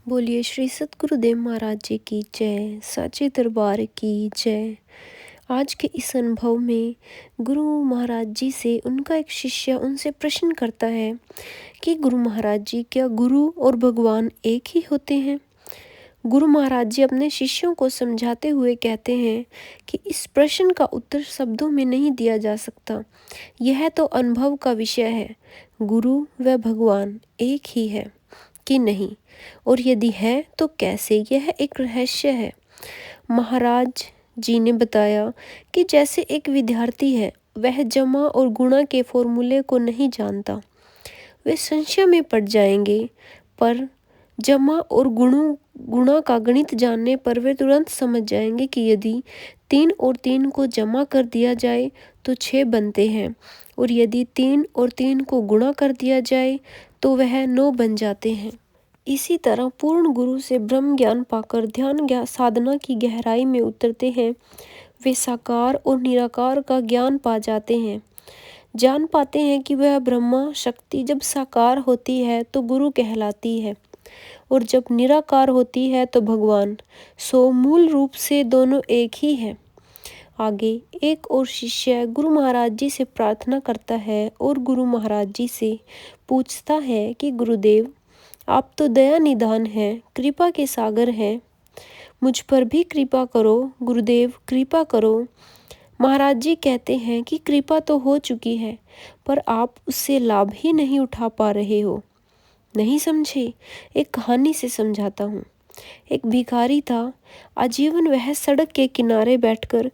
बोलिए श्री सतगुरुदेव महाराज जी की जय, साचे दरबार की जय। आज के इस अनुभव में गुरु महाराज जी से उनका एक शिष्य उनसे प्रश्न करता है कि गुरु महाराज जी, क्या गुरु और भगवान एक ही होते हैं? गुरु महाराज जी अपने शिष्यों को समझाते हुए कहते हैं कि इस प्रश्न का उत्तर शब्दों में नहीं दिया जा सकता। यह तो अनुभव का विषय है। गुरु व भगवान एक ही है कि नहीं, और यदि है तो कैसे, यह एक रहस्य है। महाराज जी ने बताया कि जैसे एक विद्यार्थी है, वह जमा और गुणा के फॉर्मूले को नहीं जानता, वे संशय में पड़ जाएंगे, पर जमा और गुणा का गणित जानने पर वे तुरंत समझ जाएंगे कि यदि 3 और 3 को जमा कर दिया जाए तो 6 बनते हैं, और यदि 3 और 3 को गुणा कर दिया जाए तो वह 9 बन जाते हैं। इसी तरह पूर्ण गुरु से ब्रह्म ज्ञान पाकर ध्यान साधना की गहराई में उतरते हैं, वे साकार और निराकार का ज्ञान पा जाते हैं। जान पाते हैं कि वह ब्रह्मा शक्ति जब साकार होती है तो गुरु कहलाती है, और जब निराकार होती है तो भगवान। सो मूल रूप से दोनों एक ही है। आगे एक और शिष्य गुरु महाराज जी से प्रार्थना करता है और गुरु महाराज जी से पूछता है कि गुरुदेव, आप तो दया निधान हैं, कृपा के सागर हैं, मुझ पर भी कृपा करो गुरुदेव, कृपा करो। महाराज जी कहते हैं कि कृपा तो हो चुकी है, पर आप उससे लाभ ही नहीं उठा पा रहे हो। नहीं समझे? एक कहानी से समझाता हूँ। एक भिखारी था। आजीवन वह सड़क के किनारे बैठकर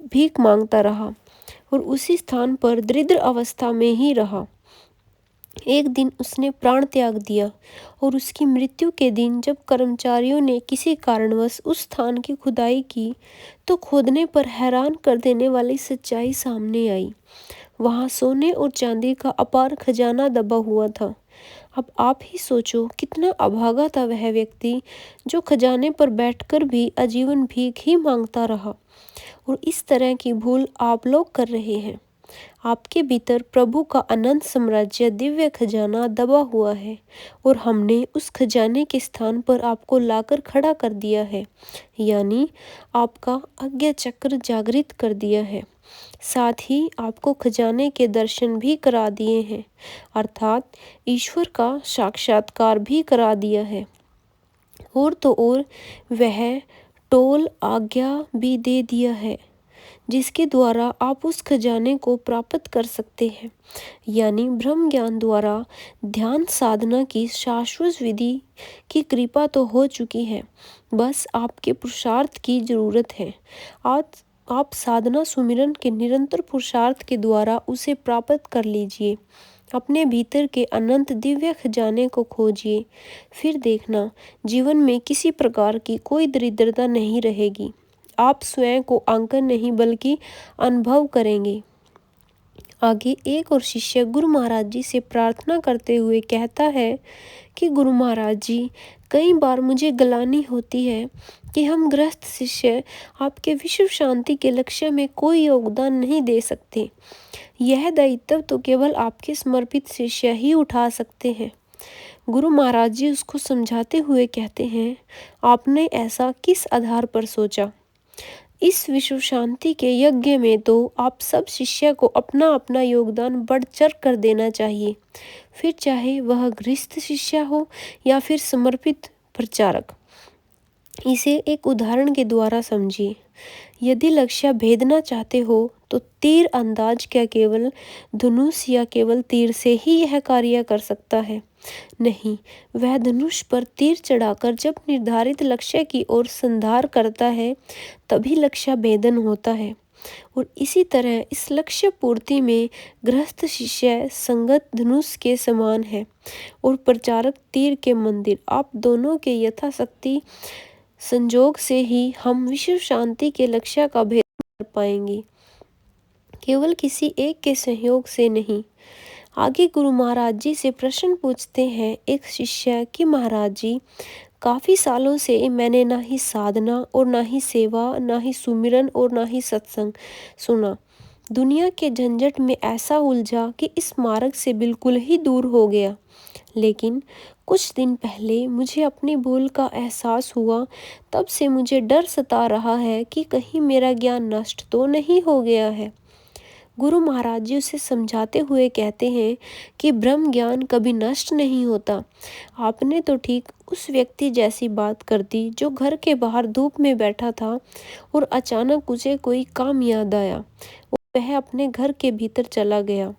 भीख मांगता रहा और उसी स्थान पर दरिद्र अवस्था में ही रहा। एक दिन उसने प्राण त्याग दिया, और उसकी मृत्यु के दिन जब कर्मचारियों ने किसी कारणवश उस स्थान की खुदाई की तो खोदने पर हैरान कर देने वाली सच्चाई सामने आई। वहां सोने और चांदी का अपार खजाना दबा हुआ था। अब आप ही सोचो, कितना अभागा था वह व्यक्ति जो खजाने पर बैठकर भी आजीवन भीख ही मांगता रहा। और इस तरह की भूल आप लोग कर रहे हैं। आपके भीतर प्रभु का अनंत साम्राज्य दिव्य खजाना दबा हुआ है, और हमने उस खजाने के स्थान पर आपको लाकर खड़ा कर दिया है, यानी आपका आज्ञा चक्र जागृत कर दिया है। साथ ही आपको खजाने के दर्शन भी करा दिए हैं, अर्थात ईश्वर का साक्षात्कार भी करा दिया है। और तो और वह टोल आज्ञा भी दे दिया है, जिसके द्वारा आप उस खजाने को प्राप्त कर सकते हैं, यानी ब्रह्म ज्ञान द्वारा ध्यान साधना की शाश्वत विधि की कृपा तो हो चुकी है, बस आपके पुरुषार्थ की जरूरत है। आज आप साधना सुमिरन के निरंतर पुरुषार्थ के द्वारा उसे प्राप्त कर लीजिए। अपने भीतर के अनंत दिव्य खजाने को खोजिए, फिर देखना जीवन में किसी प्रकार की कोई दरिद्रता नहीं रहेगी। आप स्वयं को आंकन नहीं बल्कि अनुभव करेंगे। आगे एक और शिष्य गुरु महाराज जी से प्रार्थना करते हुए कहता है कि गुरु महाराज जी, कई बार मुझे ग्लानि होती है कि हम गृहस्थ शिष्य आपके विश्व शांति के लक्ष्य में कोई योगदान नहीं दे सकते। यह दायित्व तो केवल आपके समर्पित शिष्य ही उठा सकते हैं। गुरु महाराज जी उसको समझाते हुए कहते हैं, आपने ऐसा किस आधार पर सोचा? इस विश्व शांति के यज्ञ में तो आप सब शिष्य को अपना अपना योगदान बढ़ चढ़ कर देना चाहिए, फिर चाहे वह गृहस्थ शिष्य हो या फिर समर्पित प्रचारक। इसे एक उदाहरण के द्वारा समझिए। यदि लक्ष्य भेदना चाहते हो तो तीर अंदाज क्या केवल धनुष या केवल तीर से ही यह कार्य कर सकता है? नहीं, वह धनुष पर तीर चढ़ाकर जब निर्धारित लक्ष्य की ओर संधार करता है, तभी लक्ष्य भेदन होता है। और इसी तरह इस लक्ष्य पूर्ति में गृहस्थ शिष्य संगत धनुष के समान है, और प्रचारक तीर के मंदिर। आप दोनों के यथाशक्ति संजोग से ही हम विश्व शांति के लक्ष्य का भेद कर पाएंगे, केवल किसी एक के सहयोग से नहीं। आगे गुरु महाराज जी से प्रश्न पूछते हैं एक शिष्य कि महाराज जी, काफ़ी सालों से मैंने ना ही साधना और ना ही सेवा, ना ही सुमिरन और ना ही सत्संग सुना। दुनिया के झंझट में ऐसा उलझा कि इस मार्ग से बिल्कुल ही दूर हो गया। लेकिन कुछ दिन पहले मुझे अपनी भूल का एहसास हुआ। तब से मुझे डर सता रहा है कि कहीं मेरा ज्ञान नष्ट तो नहीं हो गया है। गुरु महाराज जी उसे समझाते हुए कहते हैं कि ब्रह्म ज्ञान कभी नष्ट नहीं होता। आपने तो ठीक उस व्यक्ति जैसी बात कर दी जो घर के बाहर धूप में बैठा था और अचानक उसे कोई काम याद आया और वह अपने घर के भीतर चला गया।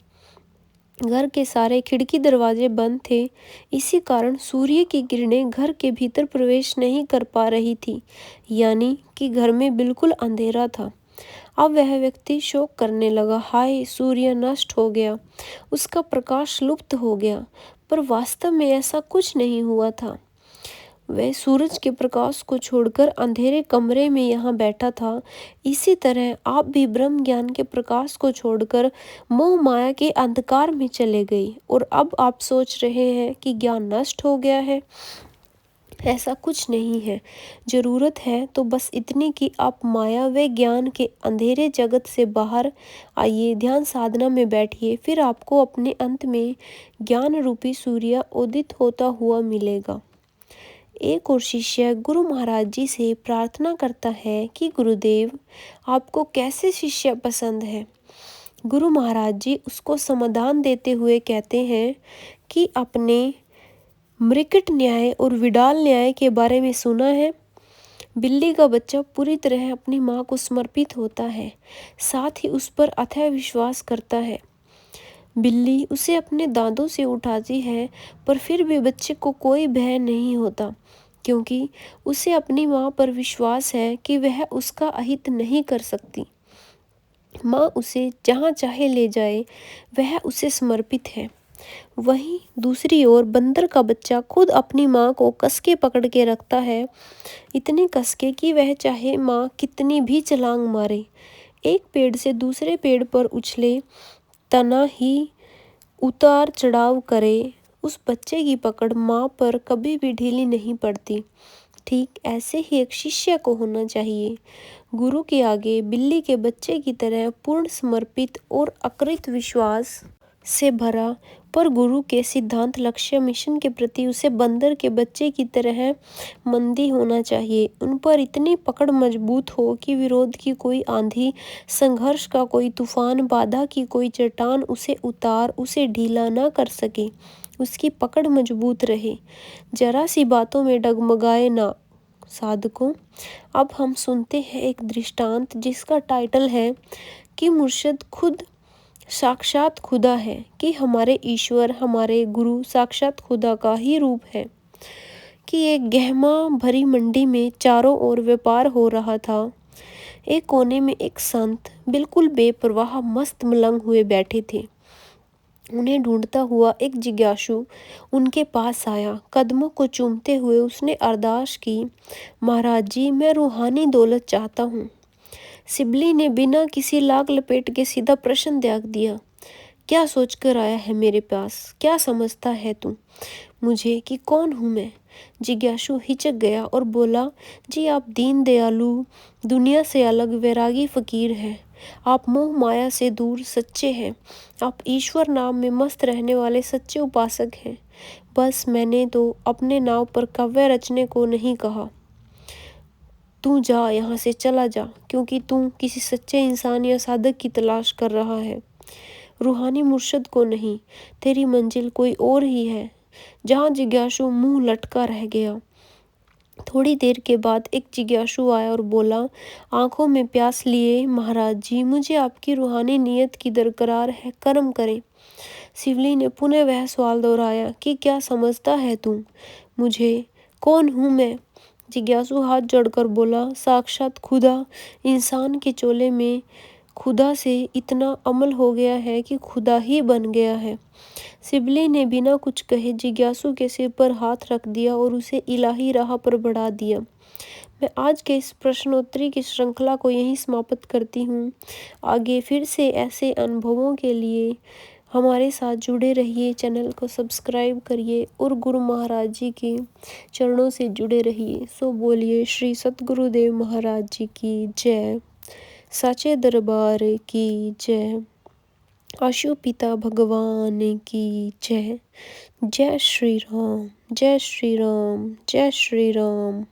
घर के सारे खिड़की दरवाजे बंद थे। इसी कारण सूर्य की किरणें घर के भीतर प्रवेश नहीं कर पा रही थी, यानी कि घर में बिल्कुल अंधेरा था। अब वह व्यक्ति शोक करने लगा, हाय सूर्य नष्ट हो गया, उसका प्रकाश लुप्त हो गया। पर वास्तव में ऐसा कुछ नहीं हुआ था। वह सूरज के प्रकाश को छोड़कर अंधेरे कमरे में यहाँ बैठा था। इसी तरह आप भी ब्रह्म ज्ञान के प्रकाश को छोड़कर मोह माया के अंधकार में चले गए और अब आप सोच रहे हैं कि ज्ञान नष्ट हो गया है। ऐसा कुछ नहीं है। जरूरत है तो बस इतनी कि आप माया व ज्ञान के अंधेरे जगत से बाहर आइए, ध्यान साधना में बैठिए, फिर आपको अपने अंत में ज्ञान रूपी सूर्य उदित होता हुआ मिलेगा। एक और शिष्य गुरु महाराज जी से प्रार्थना करता है कि गुरुदेव, आपको कैसे शिष्य पसंद है। गुरु महाराज जी उसको समाधान देते हुए कहते हैं कि अपने मृकट न्याय और विडाल न्याय के बारे में सुना है। बिल्ली का बच्चा पूरी तरह अपनी माँ को समर्पित होता है, साथ ही उस पर अथाह विश्वास करता है। बिल्ली उसे अपने दांतों से उठाती है, पर फिर भी बच्चे को कोई भय नहीं होता, क्योंकि उसे अपनी माँ पर विश्वास है कि वह उसका अहित नहीं कर सकती। माँ उसे जहाँ चाहे ले जाए, वह उसे समर्पित है। वहीं दूसरी ओर बंदर का बच्चा खुद अपनी माँ को कसके पकड़ के रखता है, इतनी कसके कि वह चाहे माँ कितनी भी छलांग मारे, एक पेड़ से दूसरे पेड़ पर उछले, तना ही उतार चढ़ाव करे, उस बच्चे की पकड़ माँ पर कभी भी ढीली नहीं पड़ती। ठीक ऐसे ही एक शिष्य को होना चाहिए, गुरु के आगे बिल्ली के बच्चे की तरह पूर्ण समर्पित और अकृत विश्वास से भरा, पर गुरु के सिद्धांत, लक्ष्य, मिशन के प्रति उसे बंदर के बच्चे की तरह मंदी होना चाहिए। उन पर इतनी पकड़ मजबूत हो कि विरोध की कोई आंधी, संघर्ष का कोई तूफान, बाधा की कोई चट्टान उसे ढीला ना कर सके। उसकी पकड़ मजबूत रहे, जरा सी बातों में डगमगाए ना। साधकों, अब हम सुनते हैं एक दृष्टांत जिसका टाइटल है कि मुर्शिद खुद साक्षात खुदा है, कि हमारे ईश्वर, हमारे गुरु साक्षात खुदा का ही रूप है। कि एक गहमा भरी मंडी में चारों ओर व्यापार हो रहा था। एक कोने में एक संत बिल्कुल बेपरवाह मस्त मलंग हुए बैठे थे। उन्हें ढूंढता हुआ एक जिज्ञासु उनके पास आया। कदमों को चूमते हुए उसने अरदास की, महाराज जी, मैं रूहानी दौलत चाहता हूँ। सिबली ने बिना किसी लाग लपेट के सीधा प्रश्न त्याग दिया, क्या सोचकर आया है मेरे पास? क्या समझता है तू मुझे कि कौन हूँ मैं? जिज्ञासु हिचक गया और बोला, जी आप दीन दयालु, दुनिया से अलग वैरागी फकीर हैं। आप मोह माया से दूर सच्चे हैं। आप ईश्वर नाम में मस्त रहने वाले सच्चे उपासक हैं। बस मैंने तो अपने नाव पर काव्य रचने को नहीं कहा। तू जा, यहाँ से चला जा, क्योंकि तू किसी सच्चे इंसान या साधक की तलाश कर रहा है, रूहानी मुर्शिद को नहीं। तेरी मंजिल कोई और ही है। जहाँ जिज्ञासु मुंह लटका रह गया। थोड़ी देर के बाद एक जिज्ञासु आया और बोला, आंखों में प्यास लिए, महाराज जी, मुझे आपकी रूहानी नीयत की दरकार है, कर्म करें। शिवली ने पुनः वह सवाल दोहराया कि क्या समझता है तू मुझे? कौन हूँ मैं? जिज्ञासु हाथ जोड़कर बोला, साक्षात खुदा। इंसान के चोले में खुदा से इतना अमल हो गया है कि खुदा ही बन गया है। सिबली ने बिना कुछ कहे जिज्ञासु के सिर पर हाथ रख दिया और उसे इलाही राह पर बढ़ा दिया। मैं आज के इस प्रश्नोत्तरी की श्रृंखला को यहीं समाप्त करती हूँ। आगे फिर से ऐसे अनुभवों के लिए हमारे साथ जुड़े रहिए, चैनल को सब्सक्राइब करिए और गुरु महाराज जी के चरणों से जुड़े रहिए। सो बोलिए श्री सतगुरुदेव महाराज जी की जय। साचे दरबार की जय। आशु पिता भगवान की जय। जय श्री राम, जय श्री राम, जय श्री राम।